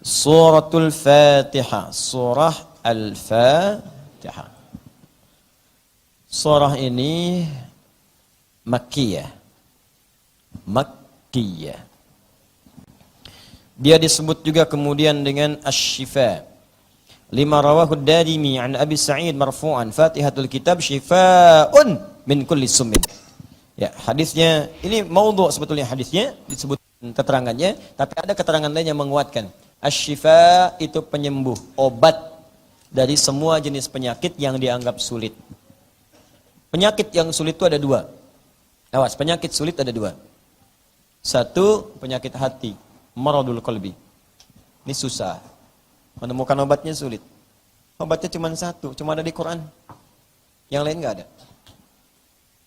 Suratul Fatihah, surah Al-Fatihah. Surah ini Makkiyah. Makkiyah. Dia disebut juga kemudian dengan Asy-Syifa. Lima rawahu ad-Darimi an Abi Sa'id marfu'an, Fatihatul kitab syifaa'un min kulli summin. Ya, hadisnya ini maudhu' sebetulnya hadisnya disebut keterangannya, tapi ada keterangan lain yang menguatkan. Asy-Syifa itu penyembuh, obat dari semua jenis penyakit yang dianggap sulit. Penyakit yang sulit itu ada dua. Awas, penyakit sulit ada dua. Satu, penyakit hati, maradul qalbi. Ini susah. Menemukan obatnya sulit. Obatnya cuma satu, cuma ada di Quran. Yang lain enggak ada.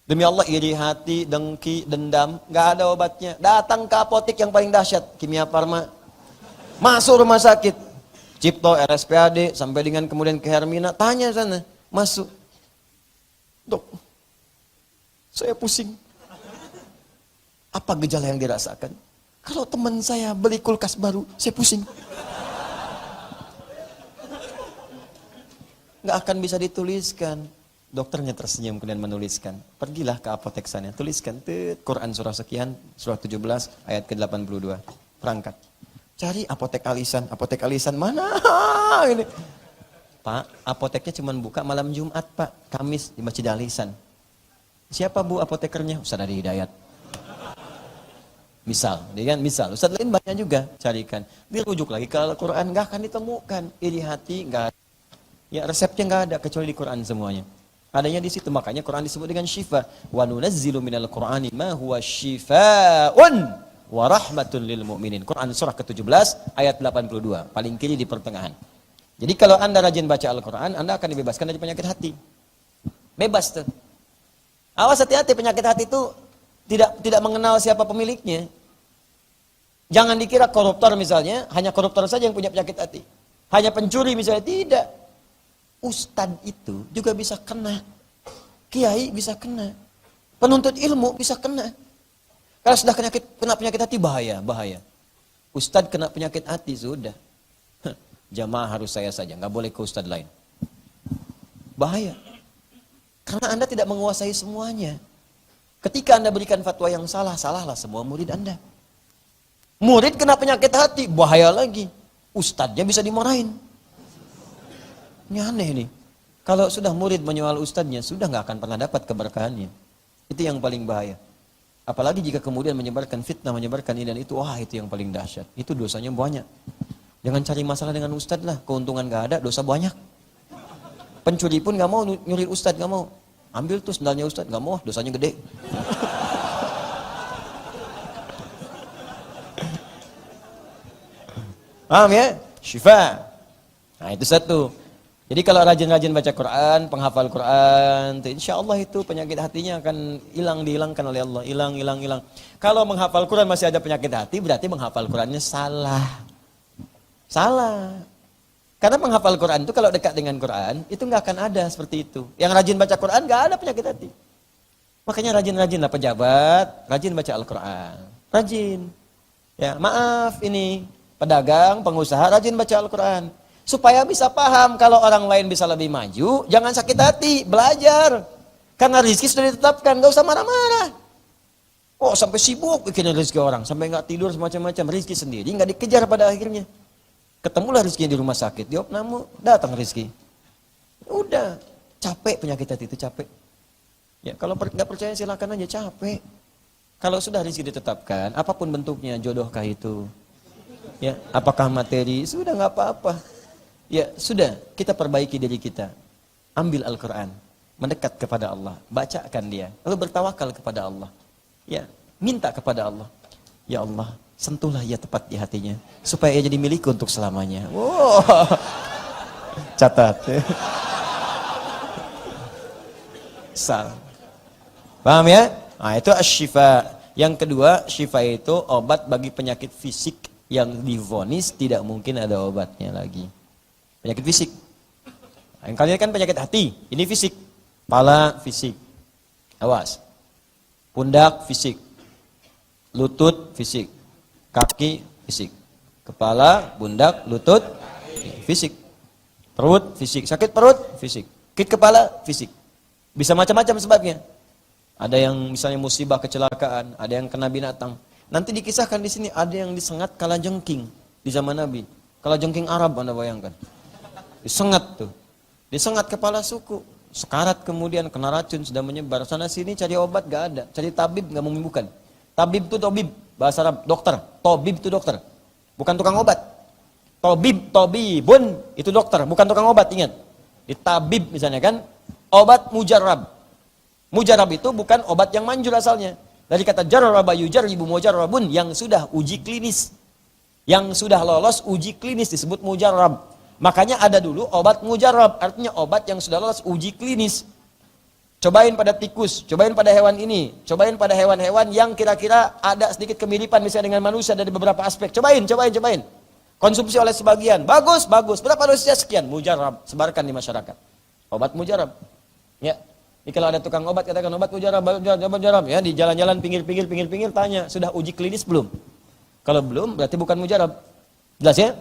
Demi Allah, iri hati, dengki, dendam, enggak ada obatnya. Datang ke apotek yang paling dahsyat, Kimia Farma. Masuk rumah sakit. Cipto, RSPAD, sampai dengan kemudian ke Hermina, tanya sana, masuk. Dok, saya pusing. Apa gejala yang dirasakan? Kalau teman saya beli kulkas baru, saya pusing. Nggak akan bisa dituliskan. Dokternya tersenyum kemudian menuliskan. Pergilah ke apotek sana, tuliskan Quran surah sekian, surah 17 ayat ke-82. Berangkat. Cari apotek Alisan mana? Ini. Pak, apoteknya cuma buka malam Jumat, Pak. Kamis di Masjid Alisan. Siapa Bu apotekernya? Ustaz Adi Hidayat. Misal, dia kan misal. Ustaz lain banyak juga, carikan. Dirujuk lagi ke Al-Quran, nggak akan ditemukan. Iri hati nggak ada. Ya, resepnya nggak ada kecuali di Quran semuanya. Adanya di situ, makanya Quran disebut dengan syifa. Wa nunazzilu minal Qur'ani ma huwa syifaa'un wa rahmatun lil mu'minin. Quran surah ke-17 ayat 82, paling kiri di pertengahan. Jadi kalau Anda rajin baca Al-Quran, Anda akan dibebaskan dari penyakit hati. Bebas tuh. Awas, hati-hati, penyakit hati itu tidak mengenal siapa pemiliknya. Jangan dikira koruptor misalnya, hanya koruptor saja yang punya penyakit hati. Hanya pencuri misalnya, tidak. Ustadz itu juga bisa kena. Kiai bisa kena. Penuntut ilmu bisa kena. Kalau sudah kena penyakit hati, bahaya. Ustadz kena penyakit hati, sudah. Jamaah harus saya saja, nggak boleh ke ustadz lain. Bahaya. Karena Anda tidak menguasai semuanya. Ketika Anda berikan fatwa yang salah, salahlah semua murid Anda. Murid kena penyakit hati, bahaya lagi. Ustadznya bisa dimarahin. Ini aneh nih. Kalau sudah murid menyoal ustadznya, sudah nggak akan pernah dapat keberkahannya. Itu yang paling bahaya. Apalagi jika kemudian menyebarkan fitnah, menyebarkan ini dan itu, wah itu yang paling dahsyat. Itu dosanya banyak. Jangan cari masalah dengan ustadz lah, keuntungan nggak ada, dosa banyak. Pencuri pun nggak mau nyuri ustadz, nggak mau. Ambil tuh sendalnya ustadz, nggak mau, dosanya gede. Paham ya? Syifa. Nah itu satu. Jadi kalau rajin-rajin baca Quran, penghafal Quran, insya Allah itu penyakit hatinya akan dihilangkan oleh Allah. Hilang. Kalau menghafal Quran masih ada penyakit hati, berarti menghafal Qurannya salah. Karena menghafal Quran itu kalau dekat dengan Quran, itu nggak akan ada seperti itu. Yang rajin baca Quran nggak ada penyakit hati. Makanya rajin-rajinlah pejabat, rajin baca Al-Quran. Rajin. Ya, maaf ini, pedagang, pengusaha, rajin baca Al-Quran. Supaya bisa paham, kalau orang lain bisa lebih maju, jangan sakit hati, belajar. Karena rezeki sudah ditetapkan, nggak usah marah-marah. Oh, sampai sibuk bikin rezeki orang, sampai nggak tidur semacam-macam, rezeki sendiri nggak dikejar pada akhirnya. Ketemulah rezekinya di rumah sakit, di opname, datang rezeki. Udah, capek penyakit hati itu, capek. Ya, kalau nggak percaya silakan aja, capek. Kalau sudah rezeki ditetapkan, apapun bentuknya, jodohkah itu, ya, apakah materi, sudah nggak apa-apa. Ya, sudah, kita perbaiki diri kita. Ambil Al-Quran, mendekat kepada Allah, bacakan dia, lalu bertawakal kepada Allah. Ya, minta kepada Allah. Ya Allah, sentuhlah ia tepat di hatinya, supaya ia jadi milikku untuk selamanya. Wow. Catat. Sal. Paham ya? Nah, itu asy-syifa. Yang kedua, syifa itu obat bagi penyakit fisik yang divonis tidak mungkin ada obatnya lagi. Penyakit fisik. Nah, yang kalian kan penyakit hati, ini fisik. Kepala fisik. Awas. Pundak fisik. Lutut fisik. Kaki fisik. Kepala, pundak, lutut, fisik. Perut, fisik. Sakit perut, fisik. Sakit kepala, fisik. Bisa macam-macam sebabnya. Ada yang misalnya musibah kecelakaan, ada yang kena binatang. Nanti dikisahkan di sini ada yang disengat kalajengking di zaman Nabi. Kalajengking Arab Anda bayangkan. Disengat tuh. Disengat kepala suku. Sekarat kemudian kena racun sudah menyebar. Sana sini cari obat gak ada. Cari tabib gak menyembuhkan. Tabib itu tabib. Bahasa Arab dokter. Tabib itu dokter. Bukan tukang obat. Tabibun itu dokter. Bukan tukang obat, ingat. Di tabib misalnya kan. Obat mujarab. Mujarab itu bukan obat yang manjur asalnya. Dari kata jarraba yujarribu mujarrabun, yang sudah uji klinis. Yang sudah lolos uji klinis disebut mujarab. Makanya ada dulu obat mujarab, artinya obat yang sudah lolos uji klinis. Cobain pada tikus, cobain pada hewan ini, cobain pada hewan-hewan yang kira-kira ada sedikit kemiripan misalnya dengan manusia dari beberapa aspek. Cobain. Konsumsi oleh sebagian, bagus. Berapa dosisnya? Sekian, mujarab, sebarkan di masyarakat. Obat mujarab. Ya. Jadi kalau ada tukang obat katakan obat mujarab, ya di jalan-jalan pinggir tanya, sudah uji klinis belum? Kalau belum berarti bukan mujarab. Jelas ya?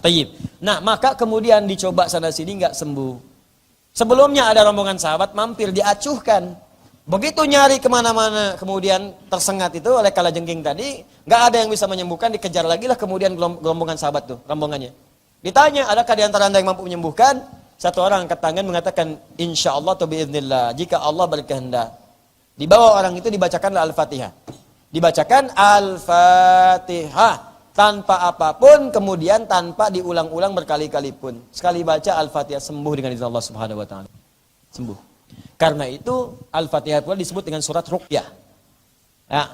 Tayyib. Nah, maka kemudian dicoba sana sini enggak sembuh. Sebelumnya ada rombongan sahabat mampir diacuhkan. Begitu nyari kemana-mana kemudian tersengat itu oleh kalajengking tadi, enggak ada yang bisa menyembuhkan, dikejar lagi lah kemudian rombongan sahabat tuh, rombongannya. Ditanya, adakah di antara Anda yang mampu menyembuhkan? Satu orang angkat tangan mengatakan, insyaallah atau biiznillah, jika Allah berkehendak. Di bawah orang itu dibacakanlah Al-Fatihah. Dibacakan Al-Fatihah tanpa apapun, kemudian tanpa diulang-ulang berkali-kali pun. Sekali baca Al-Fatihah sembuh dengan izin Allah Subhanahu wa taala. Sembuh. Karena itu Al-Fatihah pula disebut dengan surat ruqyah. Ya.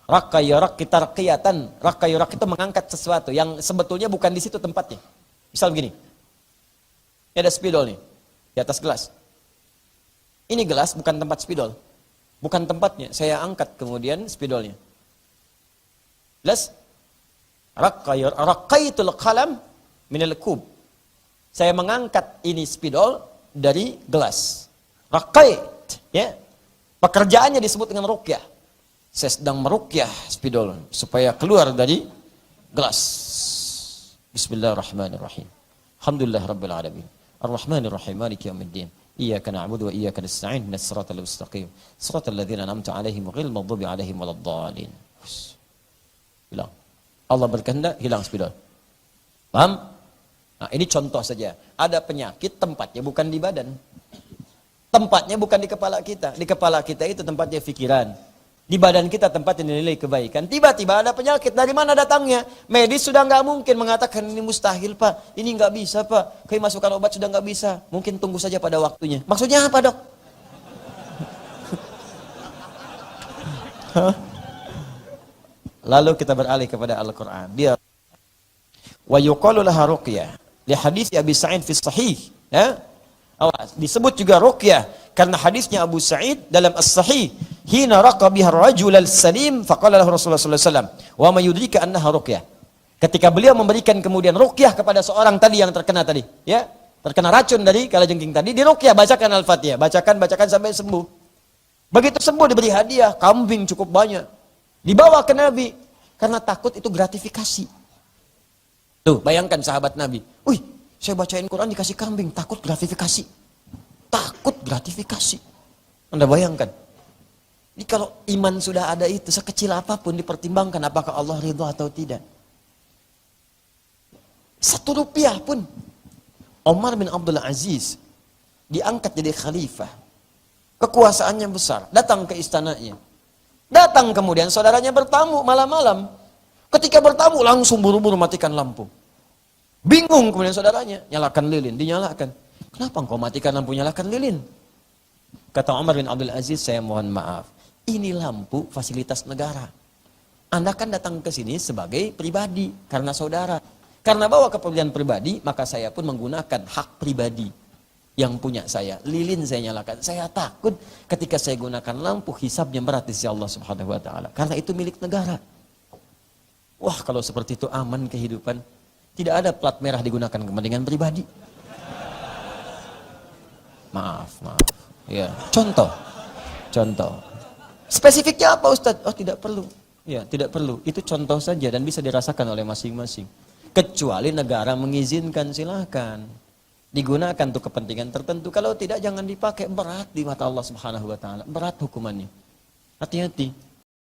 Raqqa yurak kita raqiyatan. Raqqa yurak itu mengangkat sesuatu yang sebetulnya bukan di situ tempatnya. Misal begini. Ini ada spidol nih di atas gelas. Ini gelas bukan tempat spidol. Bukan tempatnya. Saya angkat kemudian spidolnya. Jelas? Raqqaitul qalam minal kub. Saya mengangkat ini spidol dari gelas. Raqqait, ya. Pekerjaannya disebut dengan ruqyah. Saya sedang meruqyah spidol supaya keluar dari gelas. Bismillahirrahmanirrahim. Alhamdulillahirabbil alamin. Ar-Rahmanir Rahim, Maliki yaumiddin. Iyyaka na'budu wa iyyaka nasta'in. Ihdinas siratal mustaqim. Siratal ladzina an'amta 'alaihim ghairil maghdubi 'alaihim waladdallin. Hilang. Allah berkehendak, hilang spidol. Paham? Nah, ini contoh saja. Ada penyakit tempatnya bukan di badan. Tempatnya bukan di kepala kita. Di kepala kita itu tempatnya pikiran. Di badan kita tempatnya nilai kebaikan. Tiba-tiba ada penyakit. Dari mana datangnya? Medis sudah nggak mungkin mengatakan ini mustahil pak. Ini nggak bisa pak. Kemasukan obat sudah nggak bisa. Mungkin tunggu saja pada waktunya. Maksudnya apa dok? Lalu kita beralih kepada Al-Quran. Dia wa yuqalu laha ruqyah. Li hadis Abi Sa'id fi sahih. Ya? Disebut juga ruqyah karena hadisnya Abu Sa'id dalam As-Sahih. Hina raqa biha ar-rajul al-salim faqala lahu Rasulullah sallallahu alaihi wasallam, "Wa ma yudrika annaha ruqyah." Ketika beliau memberikan kemudian ruqyah kepada seorang tadi yang terkena tadi, ya, terkena racun dari kalajengking tadi, di ruqyah bacakan Al-Fatihah, bacakan sampai sembuh. Begitu sembuh diberi hadiah, kambing cukup banyak. Dibawa ke Nabi karena takut itu gratifikasi. Tuh, bayangkan sahabat Nabi. Wih, saya bacain Quran dikasih kambing, takut gratifikasi. Takut gratifikasi. Anda bayangkan. Jadi kalau iman sudah ada itu, sekecil apapun dipertimbangkan apakah Allah ridha atau tidak. 1 rupiah pun. Umar bin Abdul Aziz diangkat jadi khalifah. Kekuasaannya besar. Datang ke istananya. Datang kemudian saudaranya bertamu malam-malam. Ketika bertamu langsung buru-buru matikan lampu. Bingung kemudian saudaranya. Nyalakan lilin, dinyalakan. Kenapa engkau matikan lampu, nyalakan lilin? Kata Umar bin Abdul Aziz, saya mohon maaf. Ini lampu fasilitas negara. Anda kan datang ke sini sebagai pribadi karena saudara. Karena bawa keperluan pribadi, maka saya pun menggunakan hak pribadi yang punya saya. Lilin saya nyalakan. Saya takut ketika saya gunakan lampu, hisabnya berat di sisi Allah Subhanahu wa taala. Karena itu milik negara. Wah, kalau seperti itu aman kehidupan. Tidak ada plat merah digunakan kepentingan pribadi. Maaf. Ya, contoh. Spesifiknya apa Ustaz? Oh, tidak perlu. Ya, tidak perlu. Itu contoh saja dan bisa dirasakan oleh masing-masing. Kecuali negara mengizinkan, silahkan. Digunakan untuk kepentingan tertentu. Kalau tidak, jangan dipakai. Berat di mata Allah Subhanahu wa Ta'ala. Berat hukumannya. Hati-hati.